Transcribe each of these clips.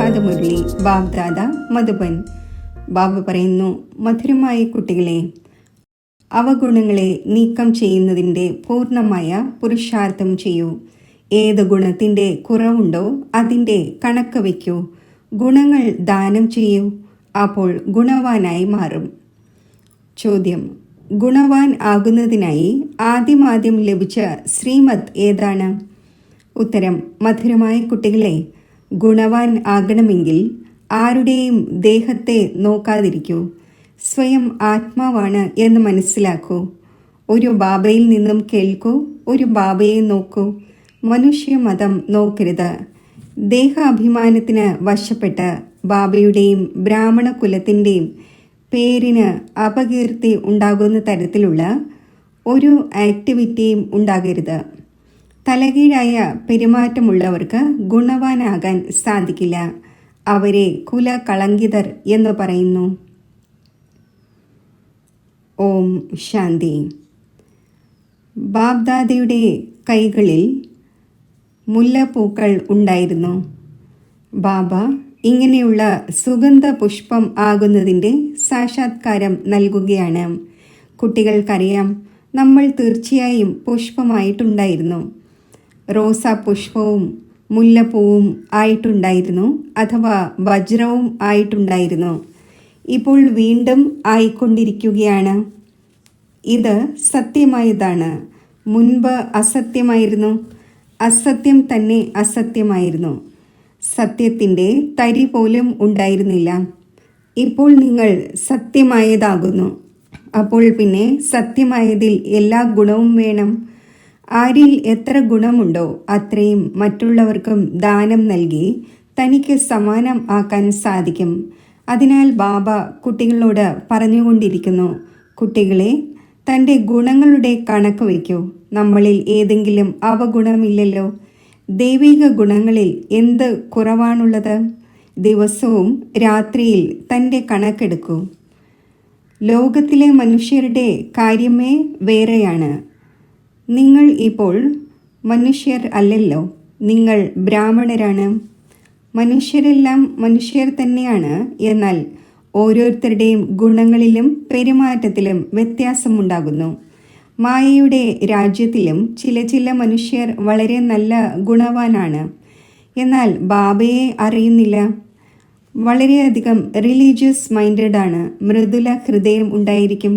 പ്രഭാതമുരളി ബാബ്ദാദ മധുബൻ. ബാബ പറയുന്നു, മധുരമായ കുട്ടികളെ, അവഗുണങ്ങളെ നീക്കം ചെയ്യുന്നതിൻ്റെ പൂർണ്ണമായ പുരുഷാർത്ഥം ചെയ്യൂ. ഏത് ഗുണത്തിൻ്റെ കുറവുണ്ടോ അതിൻ്റെ കണക്ക് വയ്ക്കൂ. ഗുണങ്ങൾ ദാനം ചെയ്യൂ, അപ്പോൾ ഗുണവാനായി മാറും. ചോദ്യം: ഗുണവാൻ ആകുന്നതിനായി ആദ്യം ലഭിച്ച ശ്രീമത് ഏതാണ്? ഉത്തരം: മധുരമായ കുട്ടികളെ, ഗുണവാൻ ആകണമെങ്കിൽ ആരുടെയും ദേഹത്തെ നോക്കാതിരിക്കൂ. സ്വയം ആത്മാവാണ് എന്ന് മനസ്സിലാക്കൂ. ഒരു ബാബയിൽ നിന്നും കേൾക്കൂ, ഒരു ബാബയെ നോക്കൂ. മനുഷ്യമതം നോക്കരുത്. ദേഹാഭിമാനത്തിന് വശപ്പെട്ട് ബാബയുടെയും ബ്രാഹ്മണ കുലത്തിൻ്റെയും പേരിന് അപകീർത്തി ഉണ്ടാകുന്ന തരത്തിലുള്ള ഒരു ആക്ടിവിറ്റിയും ഉണ്ടാകരുത്. തലകീഴായ പെരുമാറ്റമുള്ളവർക്ക് ഗുണവാനാകാൻ സാധിക്കില്ല. അവരെ കുലകളങ്കിതർ എന്ന് പറയുന്നു. ഓം ശാന്തി. ബാബ്ദാദയുടെ കൈകളിൽ മുല്ലപ്പൂക്കൾ ഉണ്ടായിരുന്നു. ബാബ ഇങ്ങനെയുള്ള സുഗന്ധ പുഷ്പം ആകുന്നതിൻ്റെ സാക്ഷാത്കാരം നൽകുകയാണ്. കുട്ടികൾക്കറിയാം, നമ്മൾ തീർച്ചയായും പുഷ്പമായിട്ടുണ്ടായിരുന്നു. റോസാ പുഷ്പവും മുല്ലപ്പൂവും ആയിട്ടുണ്ടായിരുന്നു, അഥവാ വജ്രവും ആയിട്ടുണ്ടായിരുന്നു. ഇപ്പോൾ വീണ്ടും ആയിക്കൊണ്ടിരിക്കുകയാണ്. ഇത് സത്യമായതാണ്. മുൻപ് അസത്യമായിരുന്നു. അസത്യം തന്നെ അസത്യമായിരുന്നു. സത്യത്തിൻ്റെ തരി പോലും ഉണ്ടായിരുന്നില്ല. ഇപ്പോൾ നിങ്ങൾ സത്യമായതാകുന്നു. അപ്പോൾ പിന്നെ സത്യമായതിൽ എല്ലാ ഗുണവും വേണം. ആരിൽ എത്ര ഗുണമുണ്ടോ അത്രയും മറ്റുള്ളവർക്കും ദാനം നൽകി തനിക്ക് സമാനം ആക്കാൻ സാധിക്കും. അതിനാൽ ബാബ കുട്ടികളോട് പറഞ്ഞുകൊണ്ടിരിക്കുന്നു, കുട്ടികളെ, തൻ്റെ ഗുണങ്ങളുടെ കണക്ക് വയ്ക്കൂ. നമ്മളിൽ ഏതെങ്കിലും അവഗുണമില്ലല്ലോ. ദൈവിക ഗുണങ്ങളിൽ എന്ത് കുറവാണുള്ളത്? ദിവസവും രാത്രിയിൽ തൻ്റെ കണക്കെടുക്കൂ. ലോകത്തിലെ മനുഷ്യരുടെ കാര്യമേ വേറെയാണ്. നിങ്ങൾ ഇപ്പോൾ മനുഷ്യർ അല്ലല്ലോ, നിങ്ങൾ ബ്രാഹ്മണരാണ്. മനുഷ്യരെല്ലാം മനുഷ്യർ തന്നെയാണ്. എന്നാൽ ഓരോരുത്തരുടെയും ഗുണങ്ങളിലും പെരുമാറ്റത്തിലും വ്യത്യാസമുണ്ടാകുന്നു. മായയുടെ രാജ്യത്തിലും ചില മനുഷ്യർ വളരെ നല്ല ഗുണവാനാണ്. എന്നാൽ ബാബയെ അറിയുന്നില്ല. വളരെയധികം റിലീജിയസ് മൈൻഡഡ് മൃദുല ഹൃദയം ഉണ്ടായിരിക്കും.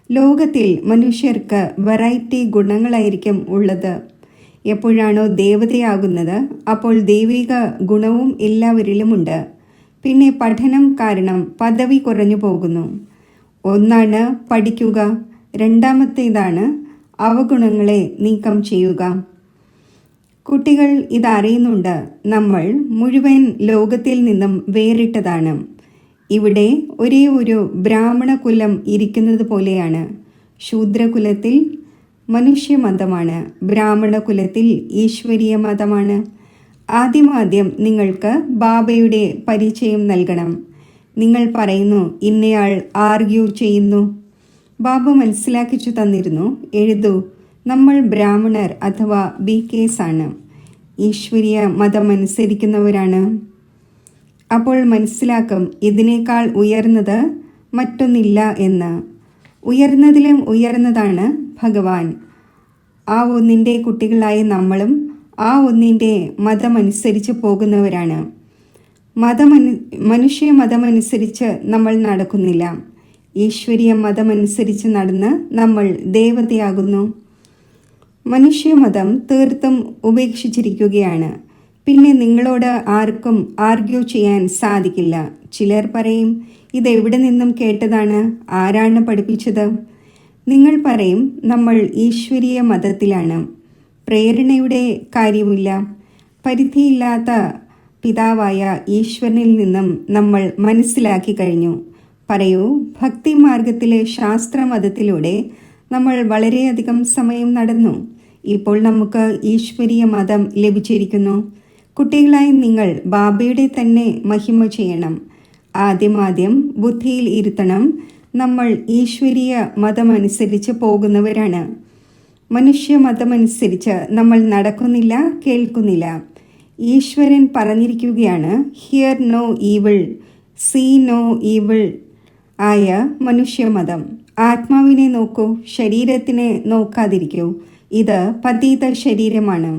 ലോകത്തിൽ മനുഷ്യർക്ക് വെറൈറ്റി ഗുണങ്ങളായിരിക്കും ഉള്ളത്. എപ്പോഴാണോ ദേവതയാകുന്നത് അപ്പോൾ ദൈവിക ഗുണവും എല്ലാവരിലുമുണ്ട്. പിന്നെ പഠനം കാരണം പദവി കുറഞ്ഞു പോകുന്നു. ഒന്നാണ് പഠിക്കുക, രണ്ടാമത്തേതാണ് അവഗുണങ്ങളെ നീക്കം ചെയ്യുക. കുട്ടികൾ ഇതറിയുന്നുണ്ട്. നമ്മൾ മുഴുവൻ ലോകത്തിൽ നിന്നും വേറിട്ടതാണ്. ഇവിടെ ഒരേ ഒരു ബ്രാഹ്മണ കുലം ഇരിക്കുന്നത് പോലെയാണ്. ശൂദ്രകുലത്തിൽ മനുഷ്യമതമാണ്, ബ്രാഹ്മണ കുലത്തിൽ ഈശ്വരീയ മതമാണ്. ആദ്യം നിങ്ങൾക്ക് ബാബയുടെ പരിചയം നൽകണം. നിങ്ങൾ പറയുന്നു, ഇന്നയാൾ ആർഗ്യൂ ചെയ്യുന്നു. ബാബ മനസ്സിലാക്കിച്ചു തന്നിരുന്നു, എഴുതൂ, നമ്മൾ ബ്രാഹ്മണർ അഥവാ BKs ആണ്, ഈശ്വരീയ മതമനുസരിക്കുന്നവരാണ്. അപ്പോൾ മനസ്സിലാക്കും, ഇതിനേക്കാൾ ഉയർന്നത് മറ്റൊന്നില്ല എന്ന്. ഉയർന്നതിലും ഉയർന്നതാണ് ഭഗവാൻ. ആ ഒന്നിൻ്റെ കുട്ടികളായ നമ്മളും ആ ഒന്നിൻ്റെ മതമനുസരിച്ച് പോകുന്നവരാണ്. മനുഷ്യ മതമനുസരിച്ച് നമ്മൾ നടക്കുന്നില്ല. ഈശ്വരീയ മതമനുസരിച്ച് നടന്ന് നമ്മൾ ദേവതയാകുന്നു. മനുഷ്യമതം തീർത്തും ഉപേക്ഷിച്ചിരിക്കുകയാണ്. പിന്നെ നിങ്ങളോട് ആർക്കും ആർഗ്യൂ ചെയ്യാൻ സാധിക്കില്ല. ചിലർ പറയും, ഇതെവിടെ നിന്നും കേട്ടതാണ്, ആരാണ് പഠിപ്പിച്ചത്? നിങ്ങൾ പറയും, നമ്മൾ ഈശ്വരീയ മതത്തിലാണ്. പ്രേരണയുടെ കാര്യമില്ല. പരിധിയില്ലാത്ത പിതാവായ ഈശ്വരനിൽ നിന്നും നമ്മൾ മനസ്സിലാക്കി കഴിഞ്ഞു. പറയൂ, ഭക്തിമാർഗത്തിലെ ശാസ്ത്രമതത്തിലൂടെ നമ്മൾ വളരെയധികം സമയം നടന്നു. ഇപ്പോൾ നമുക്ക് ഈശ്വരീയ മതം ലഭിച്ചിരിക്കുന്നു. കുട്ടികളായി നിങ്ങൾ ബാബയുടെ തന്നെ മഹിമ ചെയ്യണം. ആദ്യം ബുദ്ധിയിൽ ഇരുത്തണം, നമ്മൾ ഈശ്വരീയ മതമനുസരിച്ച് പോകുന്നവരാണ്. മനുഷ്യ മതമനുസരിച്ച് നമ്മൾ നടക്കുന്നില്ല, കേൾക്കുന്നില്ല. ഈശ്വരൻ പറഞ്ഞിരിക്കുകയാണ്, hear no evil, see no evil ആയ മനുഷ്യമതം. ആത്മാവിനെ നോക്കൂ, ശരീരത്തിനെ നോക്കാതിരിക്കൂ. ഇത് പതീത ശരീരമാണ്.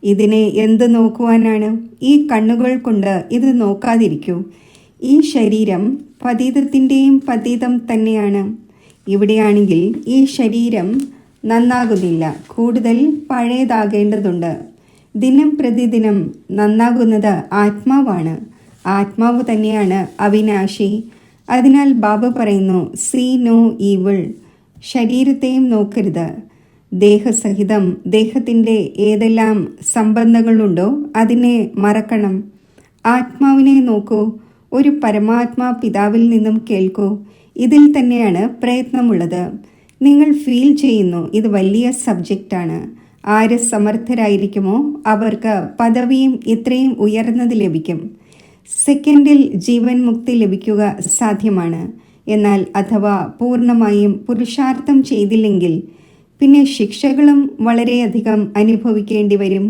ഇതിനെ എന്ത് നോക്കുവാനാണ്? ഈ കണ്ണുകൾ കൊണ്ട് ഇത് നോക്കാതിരിക്കൂ. ഈ ശരീരം പതീതത്തിൻ്റെയും പതീതം തന്നെയാണ്. ഇവിടെയാണെങ്കിൽ ഈ ശരീരം നന്നാകുന്നില്ല, കൂടുതൽ പഴയതാകേണ്ടതുണ്ട്. ദിനം പ്രതിദിനം നന്നാകുന്നത് ആത്മാവാണ്. ആത്മാവ് തന്നെയാണ് അവിനാശി. അതിനാൽ ബാബ പറയുന്നു, സീ നോ ഈവിൾ. ശരീരത്തെയും നോക്കരുത്. ദേഹസഹിതം ദേഹത്തിൻ്റെ ഏതെല്ലാം സംബന്ധങ്ങളുണ്ടോ അതിനെ മറക്കണം. ആത്മാവിനെ നോക്കൂ. ഒരു പരമാത്മാ പിതാവിൽ നിന്നും കേൾക്കൂ. ഇതിൽ തന്നെയാണ് പ്രയത്നമുള്ളത്. നിങ്ങൾ ഫീൽ ചെയ്യുന്നു ഇത് വലിയ സബ്ജക്റ്റാണ്. ആര് സമർത്ഥരായിരിക്കുമോ അവർക്ക് പദവിയും ഇത്രയും ഉയർന്നത് ലഭിക്കും. സെക്കൻഡിൽ ജീവൻ മുക്തി ലഭിക്കുക സാധ്യമാണ്. എന്നാൽ അഥവാ പൂർണ്ണമായും പുരുഷാർത്ഥം ചെയ്തില്ലെങ്കിൽ പിന്നെ ശിക്ഷകളും വളരെയധികം അനുഭവിക്കേണ്ടി വരും.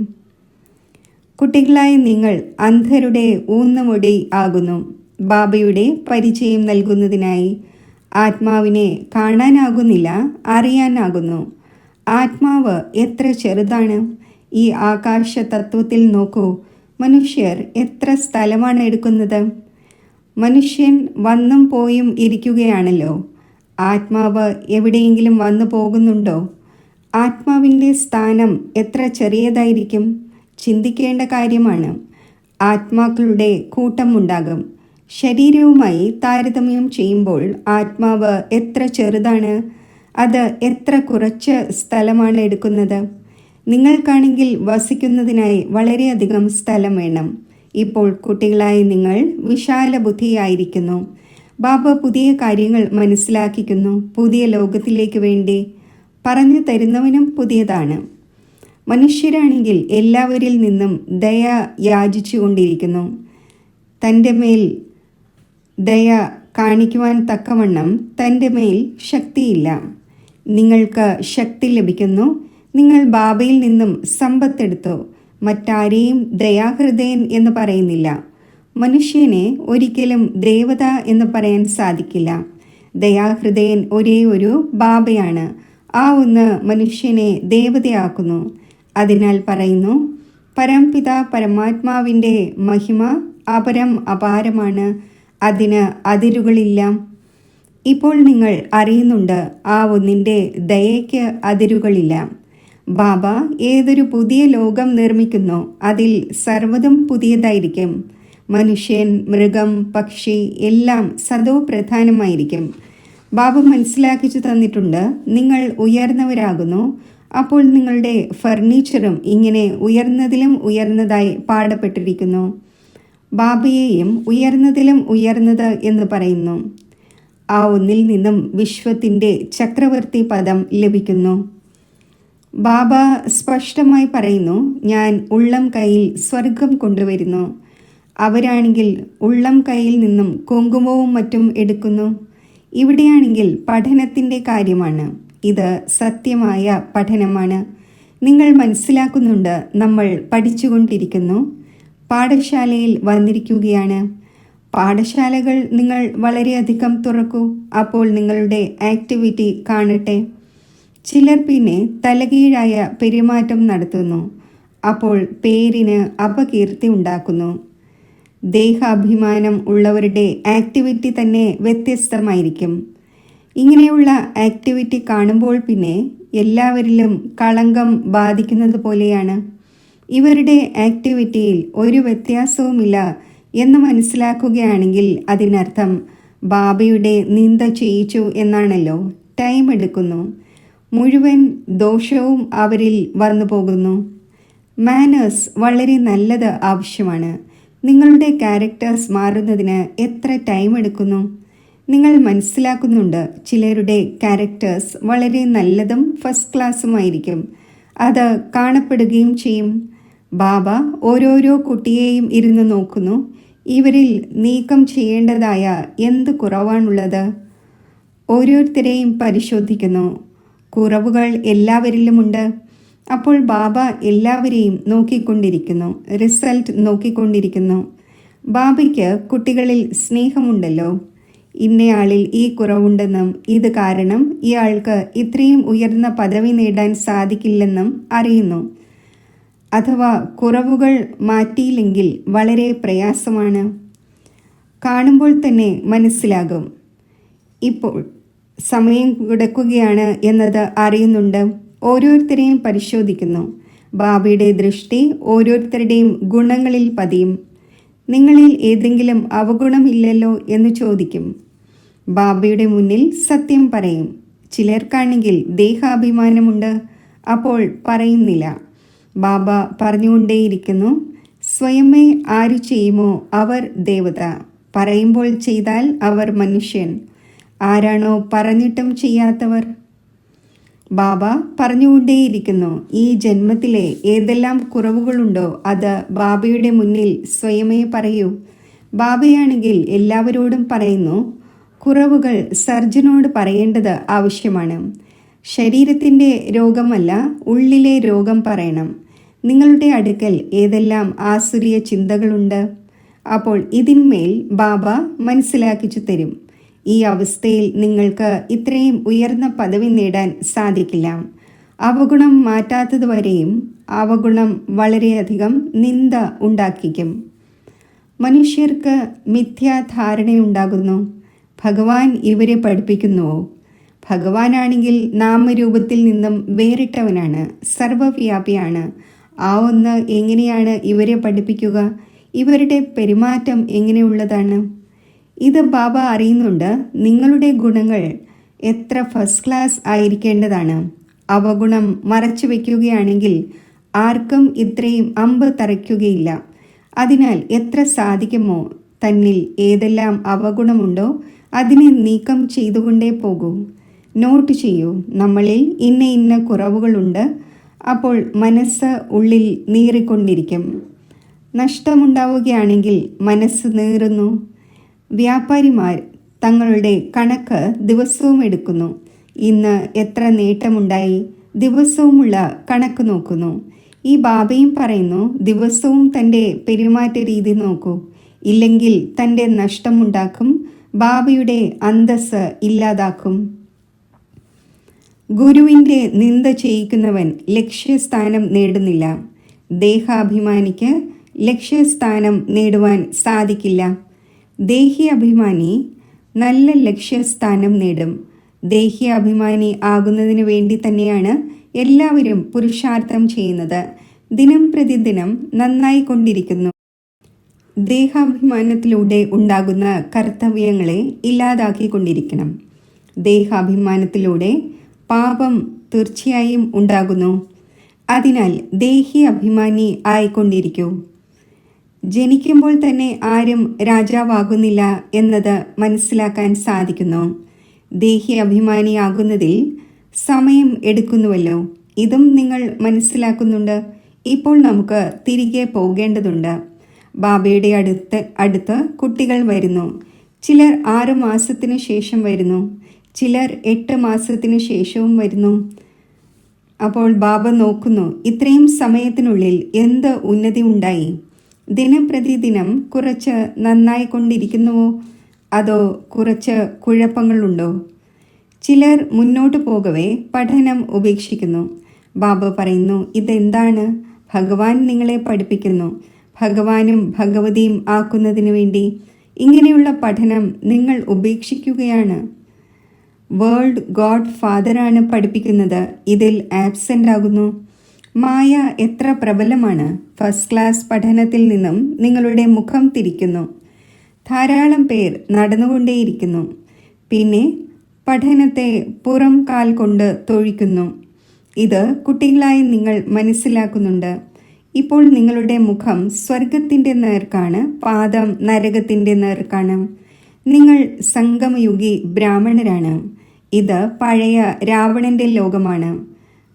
കുട്ടികളായ നിങ്ങൾ അന്ധരുടെ ഊന്നുമുടി ആകുന്നു. ബാബയുടെ പരിചയം നൽകുന്നതിനായി ആത്മാവിനെ കാണാനാകുന്നില്ല, അറിയാനാകുന്നു. ആത്മാവ് എത്ര ചെറുതാണ്. ഈ ആകാശ തത്വത്തിൽ നോക്കൂ. മനുഷ്യർ എത്ര സ്ഥലമാണ് എടുക്കുന്നത്. മനുഷ്യൻ വന്നും പോയും ഇരിക്കുകയാണല്ലോ. ആത്മാവ് എവിടെയെങ്കിലും വന്നു പോകുന്നുണ്ടോ? ആത്മാവിൻ്റെ സ്ഥാനം എത്ര ചെറിയതായിരിക്കും. ചിന്തിക്കേണ്ട കാര്യമാണ്. ആത്മാക്കളുടെ കൂട്ടമുണ്ടാകും. ശരീരവുമായി താരതമ്യം ചെയ്യുമ്പോൾ ആത്മാവ് എത്ര ചെറുതാണ്. അത് എത്ര കുറച്ച് സ്ഥലമാണ് എടുക്കുന്നത്. നിങ്ങൾക്കാണെങ്കിൽ വസിക്കുന്നതിനായി വളരെയധികം സ്ഥലം വേണം. ഇപ്പോൾ കുട്ടികളായി നിങ്ങൾ വിശാല ബുദ്ധിയായിരിക്കുന്നു. ബാബ പുതിയ കാര്യങ്ങൾ മനസ്സിലാക്കിക്കുന്നു. പുതിയ ലോകത്തിലേക്ക് വേണ്ടി പറഞ്ഞു തരുന്നവനും പുതിയതാണ്. മനുഷ്യരാണെങ്കിൽ എല്ലാവരിൽ നിന്നും ദയ യാചിച്ചു കൊണ്ടിരിക്കുന്നു. തൻ്റെ മേൽ ദയ കാണിക്കുവാൻ തക്കവണ്ണം തൻ്റെ മേൽ ശക്തിയില്ല. നിങ്ങൾക്ക് ശക്തി ലഭിക്കുന്നു. നിങ്ങൾ ബാബയിൽ നിന്നും സമ്പത്തെടുത്തു. മറ്റാരെയും ദയാഹൃദയൻ എന്ന് പറയുന്നില്ല. മനുഷ്യനെ ഒരിക്കലും ദേവത എന്ന് പറയാൻ സാധിക്കില്ല. ദയാഹൃദയൻ ഒരേ ഒരു ബാബയാണ്. ആ ഒന്ന് മനുഷ്യനെ ദേവതയാക്കുന്നു. അതിനാൽ പറയുന്നു, പരംപിത പരമാത്മാവിൻ്റെ മഹിമ അപരം അപാരമാണ്. അതിന് അതിരുകളില്ല. ഇപ്പോൾ നിങ്ങൾ അറിയുന്നുണ്ട്, ആ ഒന്നിൻ്റെ ദയയ്ക്ക് അതിരുകളില്ല. ബാബ ഏതൊരു പുതിയ ലോകം നിർമ്മിക്കുന്നോ അതിൽ സർവ്വതും പുതിയതായിരിക്കും. മനുഷ്യൻ, മൃഗം, പക്ഷി എല്ലാം സദോ പ്രധാനമായിരിക്കും. ബാബ മനസ്സിലാക്കിച്ചു തന്നിട്ടുണ്ട്, നിങ്ങൾ ഉയർന്നവരാകുന്നു. അപ്പോൾ നിങ്ങളുടെ ഫർണിച്ചറും ഇങ്ങനെ ഉയർന്നതിലും ഉയർന്നതായി പാടപ്പെട്ടിരിക്കുന്നു. ബാബയെയും ഉയർന്നതിലും ഉയർന്നത് എന്ന് പറയുന്നു. ആ ഒന്നിൽ നിന്നും വിശ്വത്തിൻ്റെ ചക്രവർത്തി പദം ലഭിക്കുന്നു. ബാബ സ്പഷ്ടമായി പറയുന്നു, ഞാൻ ഉള്ളം കയ്യിൽ സ്വർഗം കൊണ്ടുവരുന്നു. അവരാണെങ്കിൽ ഉള്ളം കയ്യിൽ നിന്നും കുങ്കുമവും മറ്റും എടുക്കുന്നു. ഇവിടെയാണെങ്കിൽ പഠനത്തിൻ്റെ കാര്യമാണ്. ഇത് സത്യമായ പഠനമാണ്. നിങ്ങൾ മനസ്സിലാക്കുന്നുണ്ട്, നമ്മൾ പഠിച്ചുകൊണ്ടിരിക്കുന്നു. പാഠശാലയിൽ വന്നിരിക്കുകയാണ്. പാഠശാലകൾ നിങ്ങൾ വളരെയധികം തുറക്കൂ. അപ്പോൾ നിങ്ങളുടെ ആക്ടിവിറ്റി കാണട്ടെ. ചിലർ പിന്നെ തലകീഴായ പെരുമാറ്റം നടത്തുന്നു. അപ്പോൾ പേരിന് അപകീർത്തി ഉണ്ടാക്കുന്നു. ദേഹാഭിമാനം ഉള്ളവരുടെ ആക്ടിവിറ്റി തന്നെ വ്യത്യസ്തമായിരിക്കും. ഇങ്ങനെയുള്ള ആക്ടിവിറ്റി കാണുമ്പോൾ പിന്നെ എല്ലാവരിലും കളങ്കം ബാധിക്കുന്നത് പോലെയാണ്. ഇവരുടെ ആക്ടിവിറ്റിയിൽ ഒരു വ്യത്യാസവുമില്ല എന്ന് മനസ്സിലാക്കുകയാണെങ്കിൽ അതിനർത്ഥം ബാബയുടെ നിന്ദ ചെയ്യിച്ചു എന്നാണല്ലോ. ടൈം എടുക്കുന്നു. മുഴുവൻ ദോഷവും അവരിൽ വന്നു പോകുന്നു. മാനേഴ്സ് വളരെ നല്ലത് ആവശ്യമാണ്. നിങ്ങളുടെ ക്യാരക്ടേഴ്സ് മാറുന്നതിന് എത്ര ടൈം എടുക്കുന്നു? നിങ്ങൾ മനസ്സിലാക്കുന്നുണ്ട്, ചിലരുടെ ക്യാരക്ടേഴ്സ് വളരെ നല്ലതും ഫസ്റ്റ് ക്ലാസ്സുമായിരിക്കും. അത് കാണപ്പെടുകയും ചെയ്യും. ബാബ ഓരോരോ കുട്ടിയെയും ഇരുന്ന് നോക്കുന്നു. ഇവരിൽ നീക്കം ചെയ്യേണ്ടതായ എന്ത് കുറവാണുള്ളത്? ഓരോരുത്തരെയും പരിശോധിക്കുന്നു. കുറവുകൾ എല്ലാവരിലുമുണ്ട്. അപ്പോൾ ബാബ എല്ലാവരെയും നോക്കിക്കൊണ്ടിരിക്കുന്നു, റിസൾട്ട് നോക്കിക്കൊണ്ടിരിക്കുന്നു. ബാബയ്ക്ക് കുട്ടികളിൽ സ്നേഹമുണ്ടല്ലോ. ഇന്നയാളിൽ ഈ കുറവുണ്ടെന്നും ഇത് കാരണം ഇയാൾക്ക് ഇത്രയും ഉയർന്ന പദവി നേടാൻ സാധിക്കില്ലെന്നും അറിയുന്നു. അഥവാ കുറവുകൾ മാറ്റിയില്ലെങ്കിൽ വളരെ പ്രയാസമാണ്. കാണുമ്പോൾ തന്നെ മനസ്സിലാകും. ഇപ്പോൾ സമയം കിടക്കുകയാണ് എന്നത് അറിയുന്നുണ്ട്. ഓരോരുത്തരെയും പരിശോധിക്കുന്നു. ബാബയുടെ ദൃഷ്ടി ഓരോരുത്തരുടെയും ഗുണങ്ങളിൽ പതിയും. നിങ്ങളിൽ ഏതെങ്കിലും അവഗുണമില്ലല്ലോ എന്ന് ചോദിക്കും. ബാബയുടെ മുന്നിൽ സത്യം പറയും. ചിലർക്കാണെങ്കിൽ ദേഹാഭിമാനമുണ്ട്, അപ്പോൾ പറയുന്നില്ല. ബാബ പറഞ്ഞുകൊണ്ടേയിരിക്കുന്നു, സ്വയമേ ആരു ചെയ്യുമോ അവർ ദേവത, പറയുമ്പോൾ ചെയ്താൽ അവർ മനുഷ്യൻ. ആരാണോ പറഞ്ഞിട്ടും ചെയ്യാത്തവർ? ബാബ പറഞ്ഞുകൊണ്ടേയിരിക്കുന്നു, ഈ ജന്മത്തിലെ ഏതെല്ലാം കുറവുകളുണ്ടോ അത് ബാബയുടെ മുന്നിൽ സ്വയമേ പറയൂ. ബാബയാണെങ്കിൽ എല്ലാവരോടും പറയുന്നു, കുറവുകൾ സർജനോട് പറയേണ്ടത് ആവശ്യമാണ്. ശരീരത്തിൻ്റെ രോഗമല്ല, ഉള്ളിലെ രോഗം പറയണം. നിങ്ങളുടെ അടുക്കൽ ഏതെല്ലാം ആസുരീയ ചിന്തകളുണ്ട്? അപ്പോൾ ഇതിന്മേൽ ബാബ മനസ്സിലാക്കിച്ചു തരും. ഈ അവസ്ഥയിൽ നിങ്ങൾക്ക് ഇത്രയും ഉയർന്ന പദവി നേടാൻ സാധിക്കില്ല. അവഗുണം മാറ്റാത്തതുവരെയും അവഗുണം വളരെയധികം നിന്ദ ഉണ്ടാക്കിക്കും. മനുഷ്യർക്ക് മിഥ്യാധാരണയുണ്ടാകുന്നു. ഭഗവാൻ ഇവരെ പഠിപ്പിക്കുന്നുവോ? ഭഗവാനാണെങ്കിൽ നാമരൂപത്തിൽ നിന്നും വേറിട്ടവനാണ്, സർവവ്യാപിയാണ്. ആ ഒന്ന് എങ്ങനെയാണ് ഇവരെ പഠിപ്പിക്കുക? ഇവരുടെ പെരുമാറ്റം എങ്ങനെയുള്ളതാണ്? ഇത് ബാബ അറിയുന്നുണ്ട്. നിങ്ങളുടെ ഗുണങ്ങൾ എത്ര ഫസ്റ്റ് ക്ലാസ് ആയിരിക്കേണ്ടതാണ്. അവഗുണം മറച്ചു വയ്ക്കുകയാണെങ്കിൽ ആർക്കും ഇത്രയും അമ്പ് തറയ്ക്കുകയില്ല. അതിനാൽ എത്ര സാധിക്കുമോ തന്നിൽ ഏതെല്ലാം അവഗുണമുണ്ടോ അതിനെ നീക്കം ചെയ്തുകൊണ്ടേ പോകൂ. നോട്ട് ചെയ്യൂ, നമ്മളിൽ ഇന്ന ഇന്ന കുറവുകളുണ്ട്. അപ്പോൾ മനസ്സ് ഉള്ളിൽ നീറിക്കൊണ്ടിരിക്കും. നഷ്ടമുണ്ടാവുകയാണെങ്കിൽ മനസ്സ് നീറുന്നു. വ്യാപാരിമാർ തങ്ങളുടെ കണക്ക് ദിവസവും എടുക്കുന്നു. ഇന്ന് എത്ര നേട്ടമുണ്ടായി ദിവസവുമുള്ള കണക്ക് നോക്കുന്നു. ഈ ബാബയും പറയുന്നു, ദിവസവും തൻ്റെ പെരുമാറ്റ രീതി നോക്കൂ, ഇല്ലെങ്കിൽ തൻ്റെ നഷ്ടമുണ്ടാക്കും, ബാബയുടെ അന്തസ്സ് ഇല്ലാതാക്കും. ഗുരുവിൻ്റെ നിന്ദ ചെയ്യിക്കുന്നവൻ ലക്ഷ്യസ്ഥാനം നേടുന്നില്ല. ദേഹാഭിമാനിക്ക് ലക്ഷ്യസ്ഥാനം നേടുവാൻ സാധിക്കില്ല. ദേഹി അഭിമാനി നല്ല ലക്ഷ്യസ്ഥാനം നേടും. ദേഹി അഭിമാനി ആകുന്നതിന് വേണ്ടി തന്നെയാണ് എല്ലാവരും പുരുഷാർത്ഥം ചെയ്യുന്നത്. ദിനം പ്രതിദിനം നന്നായിക്കൊണ്ടിരിക്കുന്നു. ദേഹാഭിമാനത്തിലൂടെ ഉണ്ടാകുന്ന കർത്തവ്യങ്ങളെ ഇല്ലാതാക്കിക്കൊണ്ടിരിക്കണം. ദേഹാഭിമാനത്തിലൂടെ പാപം തീർച്ചയായും ഉണ്ടാകുന്നു. അതിനാൽ ദേഹി അഭിമാനി ആയിക്കൊണ്ടിരിക്കൂ. ജനിക്കുമ്പോൾ തന്നെ ആരും രാജാവാകുന്നില്ല എന്നത് മനസ്സിലാക്കാൻ സാധിക്കുന്നു. ദേഹി അഭിമാനിയാകുന്നതിൽ സമയം എടുക്കുന്നുവല്ലോ. ഇതും നിങ്ങൾ മനസ്സിലാക്കുന്നുണ്ട്. ഇപ്പോൾ നമുക്ക് തിരികെ പോകേണ്ടതുണ്ട്. ബാബയുടെ അടുത്ത് കുട്ടികൾ വരുന്നു. ചിലർ 6 മാസത്തിനു ശേഷം വരുന്നു, ചിലർ 8 മാസത്തിനു ശേഷവും വരുന്നു. അപ്പോൾ ബാബ നോക്കുന്നു, ഇത്രയും സമയത്തിനുള്ളിൽ എന്ത് ഉന്നതി ഉണ്ടായി? ദിനപ്രതിദിനം കുറച്ച് നന്നായിക്കൊണ്ടിരിക്കുന്നുവോ അതോ കുറച്ച് കുഴപ്പങ്ങളുണ്ടോ? ചിലർ മുന്നോട്ട് പോകവേ പഠനം ഉപേക്ഷിക്കുന്നു. ബാബ പറയുന്നു, ഇതെന്താണ്? ഭഗവാൻ നിങ്ങളെ പഠിപ്പിക്കുന്നു. ഭഗവാനും ഭഗവതിയും ആക്കുന്നതിന് വേണ്ടി ഇങ്ങനെയുള്ള പഠനം നിങ്ങൾ ഉപേക്ഷിക്കുകയാണ്. വേൾഡ് ഗോഡ് ഫാദറാണ് പഠിപ്പിക്കുന്നത്. ഇതിൽ ആബ്സെൻ്റ് ആകുന്നു. മായ എത്ര പ്രബലമാണ്. ഫസ്റ്റ് ക്ലാസ് പഠനത്തിൽ നിന്നും നിങ്ങളുടെ മുഖം തിരിക്കുന്നു. ധാരാളം പേർ നടന്നുകൊണ്ടേയിരിക്കുന്നു. പിന്നെ പഠനത്തെ പുറം കാൽ കൊണ്ട് തൊഴിക്കുന്നു. ഇത് കുട്ടികളായി നിങ്ങൾ മനസ്സിലാക്കുന്നുണ്ട്. ഇപ്പോൾ നിങ്ങളുടെ മുഖം സ്വർഗത്തിൻ്റെ നേർക്കാണ്, പാദം നരകത്തിൻ്റെ നേർക്കാണ്. നിങ്ങൾ സംഗമയുഗി ബ്രാഹ്മണരാണ്. ഇത് പഴയ രാവണൻ്റെ ലോകമാണ്.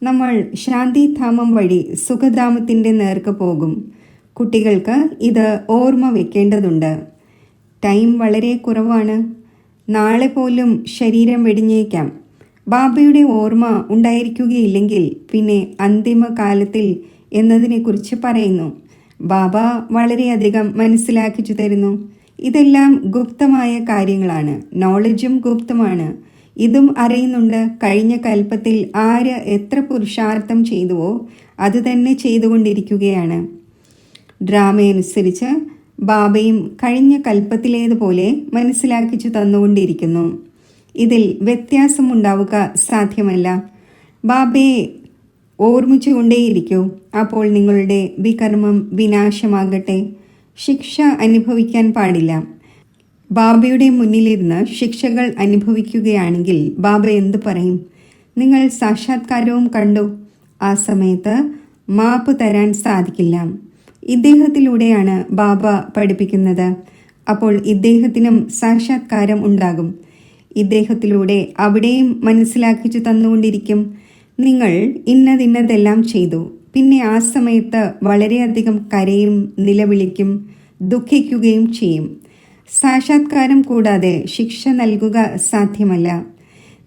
നമ്മൾ ശാന്തിധാമം വഴി സുഖധാമത്തിൻ്റെ നേർക്ക് പോകും. കുട്ടികൾക്ക് ഇത് ഓർമ്മ വെക്കേണ്ടതുണ്ട്. ടൈം വളരെ കുറവാണ്. നാളെ പോലും ശരീരം വെടിഞ്ഞേക്കാം. ബാബയുടെ ഓർമ്മ ഉണ്ടായിരിക്കുകയില്ലെങ്കിൽ പിന്നെ അന്തിമകാലത്തിൽ എന്നതിനെക്കുറിച്ച് പറയുന്നു. ബാബ വളരെയധികം മനസ്സിലാക്കിച്ചു തരുന്നു. ഇതെല്ലാം ഗുപ്തമായ കാര്യങ്ങളാണ്. നോളജും ഗുപ്തമാണ്. ഇതും അറിയുന്നുണ്ട്. കഴിഞ്ഞ കൽപ്പത്തിൽ ആര് എത്ര പുരുഷാർത്ഥം ചെയ്തുവോ അത് തന്നെ ചെയ്തുകൊണ്ടിരിക്കുകയാണ്. ഡ്രാമയനുസരിച്ച് ബാബയും കഴിഞ്ഞ കൽപ്പത്തിലേതുപോലെ മനസ്സിലാക്കിച്ചു തന്നുകൊണ്ടിരിക്കുന്നു. ഇതിൽ വ്യത്യാസമുണ്ടാവുക സാധ്യമല്ല. ബാബയെ ഓർമ്മിച്ചുകൊണ്ടേയിരിക്കൂ. അപ്പോൾ നിങ്ങളുടെ വികർമ്മം വിനാശമാകട്ടെ. ശിക്ഷ അനുഭവിക്കാൻ പാടില്ല. ബാബയുടെ മുന്നിലിരുന്ന് ശിക്ഷകൾ അനുഭവിക്കുകയാണെങ്കിൽ ബാബ എന്തു പറയും? നിങ്ങൾ സാക്ഷാത്കാരവും കണ്ടു. ആ സമയത്ത് മാപ്പ് തരാൻ സാധിക്കില്ല. ഇദ്ദേഹത്തിലൂടെയാണ് ബാബ പഠിപ്പിക്കുന്നത്. അപ്പോൾ ഇദ്ദേഹത്തിനും സാക്ഷാത്കാരം ഉണ്ടാകും. ഇദ്ദേഹത്തിലൂടെ അവിടെയും മനസ്സിലാക്കിച്ചു തന്നുകൊണ്ടിരിക്കും. നിങ്ങൾ ഇന്നതെല്ലാം ചെയ്തു. പിന്നെ ആ സമയത്ത് വളരെയധികം കരയും, നിലവിളിക്കും, ദുഃഖിക്കുകയും ചെയ്യും. സാക്ഷാത്കാരം കൂടാതെ ശിക്ഷ നൽകുക സാധ്യമല്ല.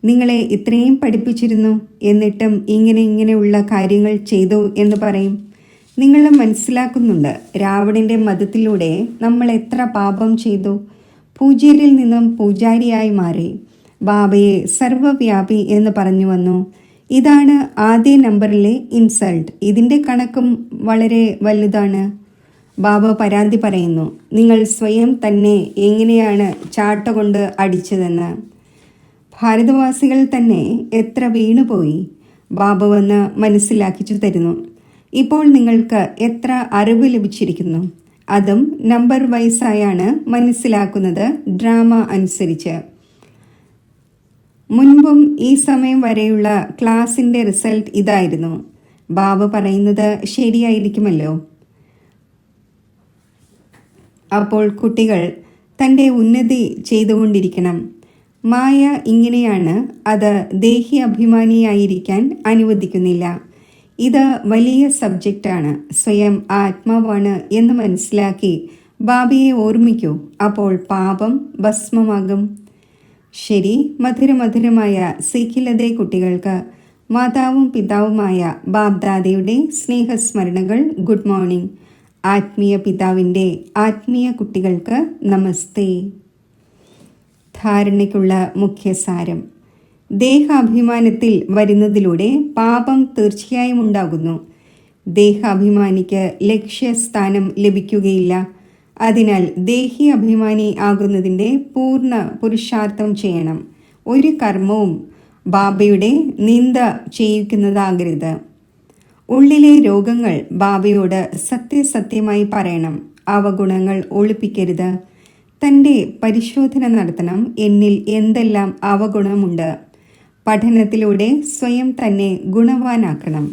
നിങ്ങളെ ഇത്രയും പഠിപ്പിച്ചിരുന്നു, എന്നിട്ടും ഇങ്ങനെയുള്ള കാര്യങ്ങൾ ചെയ്തു എന്ന് പറയും. നിങ്ങൾ മനസ്സിലാക്കുന്നുണ്ട്, രാവണന്റെ മതത്തിലൂടെ നമ്മൾ എത്ര പാപം ചെയ്തു. പൂജ്യരിൽ നിന്നും പൂജാരിയായി മാറി. ബാബയെ സർവവ്യാപി എന്ന് പറഞ്ഞു വന്നു. ഇതാണ് ആദ്യ നമ്പറിലെ ഇൻസൾട്ട്. ഇതിൻ്റെ കണക്കും വളരെ വലുതാണ്. ബാബ പരാതി പറയുന്നു, നിങ്ങൾ സ്വയം തന്നെ എങ്ങനെയാണ് ചാട്ട കൊണ്ട് അടിച്ചതെന്ന്. ഭാരതവാസികൾ തന്നെ എത്ര വീണുപോയി. ബാബ വന്ന് മനസ്സിലാക്കിച്ചു തരുന്നു. ഇപ്പോൾ നിങ്ങൾക്ക് എത്ര അറിവ് ലഭിച്ചിരിക്കുന്നു. അതും നമ്പർ വൈസായാണ് മനസ്സിലാക്കുന്നത്, ഡ്രാമ അനുസരിച്ച്. മുൻപും ഈ സമയം വരെയുള്ള ക്ലാസിൻ്റെ റിസൾട്ട് ഇതായിരുന്നു. ബാബ പറയുന്നത് ശരിയായിരിക്കുമല്ലോ. അപ്പോൾ കുട്ടികൾ തൻ്റെ ഉന്നതി ചെയ്തുകൊണ്ടിരിക്കണം. മായ ഇങ്ങനെയാണ്, അത് ദേഹി അഭിമാനിയായിരിക്കാൻ അനുവദിക്കുന്നില്ല. ഇത് വലിയ സബ്ജക്റ്റാണ്. സ്വയം ആത്മാവാണ് എന്ന് മനസ്സിലാക്കി ബാബയെ ഓർമ്മിക്കൂ. അപ്പോൾ പാപം ഭസ്മമാകും. ശരി, മധുരമായ സീഖിലതെ കുട്ടികൾക്ക് മാതാവും പിതാവുമായ ബാബ്ദാദയുടെ സ്നേഹസ്മരണകൾ. Good morning. ആത്മീയ പിതാവിൻ്റെ ആത്മീയ കുട്ടികൾക്ക് നമസ്തേ. ധാരണയ്ക്കുള്ള മുഖ്യസാരം: ദേഹാഭിമാനത്തിൽ വരുന്നതിലൂടെ പാപം തീർച്ചയായും ഉണ്ടാകുന്നു. ദേഹാഭിമാനിക്ക് ലക്ഷ്യസ്ഥാനം ലഭിക്കുകയില്ല. അതിനാൽ ദേഹി അഭിമാനി ആകുന്നതിൻ്റെ പൂർണ്ണ പുരുഷാർത്ഥം ചെയ്യണം. ഒരു കർമ്മവും ബാബയുടെ നിന്ദ ചെയ്യിക്കുന്നതാകരുത്. ഉള്ളിലെ രോഗങ്ങൾ ബാബയോട് സത്യസത്യമായി പറയണം. അവഗുണങ്ങൾ ഒളിപ്പിക്കരുത്. തൻ്റെ പരിശോധന നടത്തണം. എന്നിൽ എന്തെല്ലാം അവഗുണമുണ്ട്. പഠനത്തിലൂടെ സ്വയം തന്നെ ഗുണവാനാക്കണം.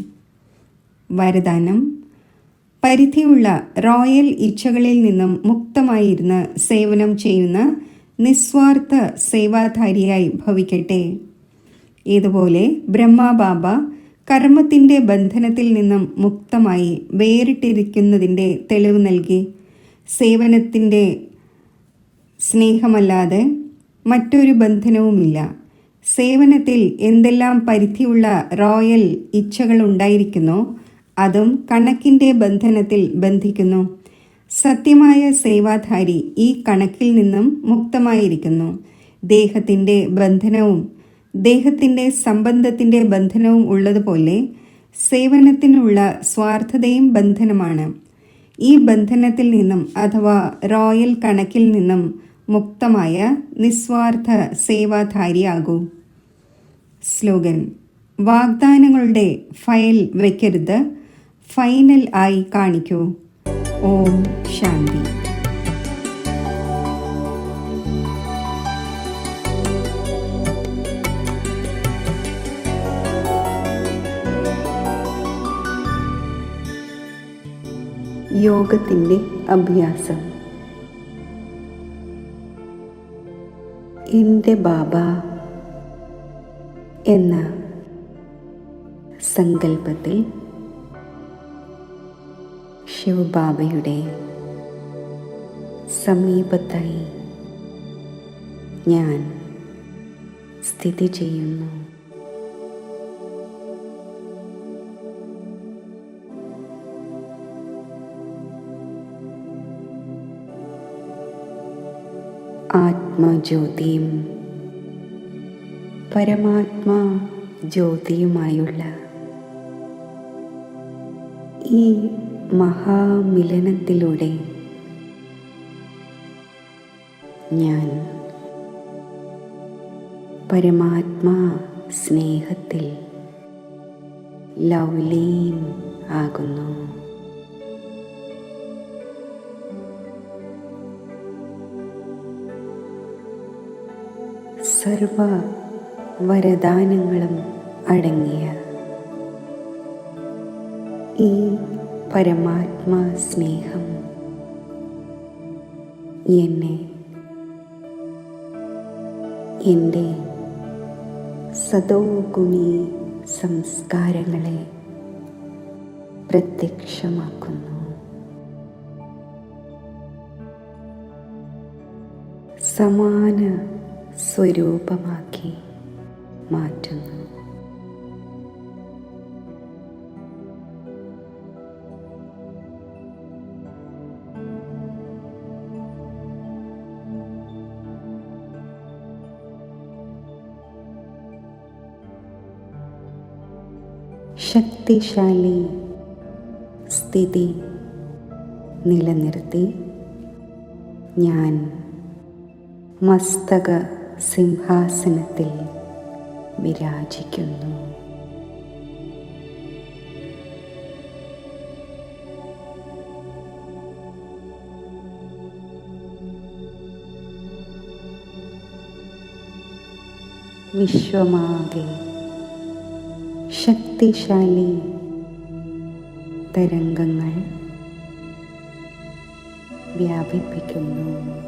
വരദാനം: പരിധിയുള്ള റോയൽ ഇച്ഛകളിൽ നിന്നും മുക്തമായിരുന്ന് സേവനം ചെയ്യുന്ന നിസ്വാർത്ഥ സേവാധാരിയായി ഭവിക്കട്ടെ. ഇതുപോലെ ബ്രഹ്മബാബ കർമ്മത്തിൻ്റെ ബന്ധനത്തിൽ നിന്നും മുക്തമായി വേറിട്ടിരിക്കുന്നതിൻ്റെ തെളിവ് നൽകി. സേവനത്തിൻ്റെ സ്നേഹമല്ലാതെ മറ്റൊരു ബന്ധനവുമില്ല. സേവനത്തിൽ എന്തെല്ലാം പരിധിയുള്ള റോയൽ ഇച്ഛകൾ ഉണ്ടായിരിക്കുന്നോ അതും കണക്കിൻ്റെ ബന്ധനത്തിൽ ബന്ധിക്കുന്നു. സത്യമായ സേവാധാരി ഈ കണക്കിൽ നിന്നും മുക്തമായിരിക്കുന്നു. ദേഹത്തിൻ്റെ ബന്ധനവും ദേഹത്തിൻ്റെ സംബന്ധത്തിൻ്റെ ബന്ധനവും ഉള്ളതുപോലെ സേവനത്തിനുള്ള സ്വാർത്ഥതയും ബന്ധനമാണ്. ഈ ബന്ധനത്തിൽ നിന്നും അഥവാ റോയൽ കണക്കിൽ നിന്നും മുക്തമായ നിസ്വാർത്ഥ സേവാധാരിയാകൂ. സ്ലോഗൻ: വാഗ്ദാനങ്ങളുടെ ഫയൽ വയ്ക്കരുത്, ഫൈനൽ ആയി കാണിക്കൂ. ഓം ശാന്തി. യോഗത്തിൻ്റെ അഭ്യാസം. എൻ്റെ ബാബ എന്ന സങ്കല്പത്തിൽ ശിവബാബയുടെ സമീപത്തായി ഞാൻ സ്ഥിതി ചെയ്യുന്നു. ആത്മജ്യോതിയും പരമാത്മാ ജ്യോതിയുമായുള്ള ഈ മഹാമിലനത്തിലൂടെ ഞാൻ പരമാത്മാ സ്നേഹത്തിൽ ലൗലീൻ ആകുന്നു. സർവ വരദാനങ്ങളും അടങ്ങിയ ഈ പരമാത്മാ സ്നേഹം എന്നെ എൻ്റെ സദോഗുണി സംസ്കാരങ്ങളെ പ്രത്യക്ഷമാക്കുന്നു. സമാന സ്വരൂപമാക്കി മാറ്റുന്നു. ശക്തിശാലി സ്ഥിതി നിലനിർത്തി ഞാൻ മസ്തക സിംഹാസനത്തിൽ വിരാജിക്കുന്നു. വിശ്വമാകെ ശക്തിശാലി തരംഗങ്ങൾ വ്യാപിപ്പിക്കുന്നു.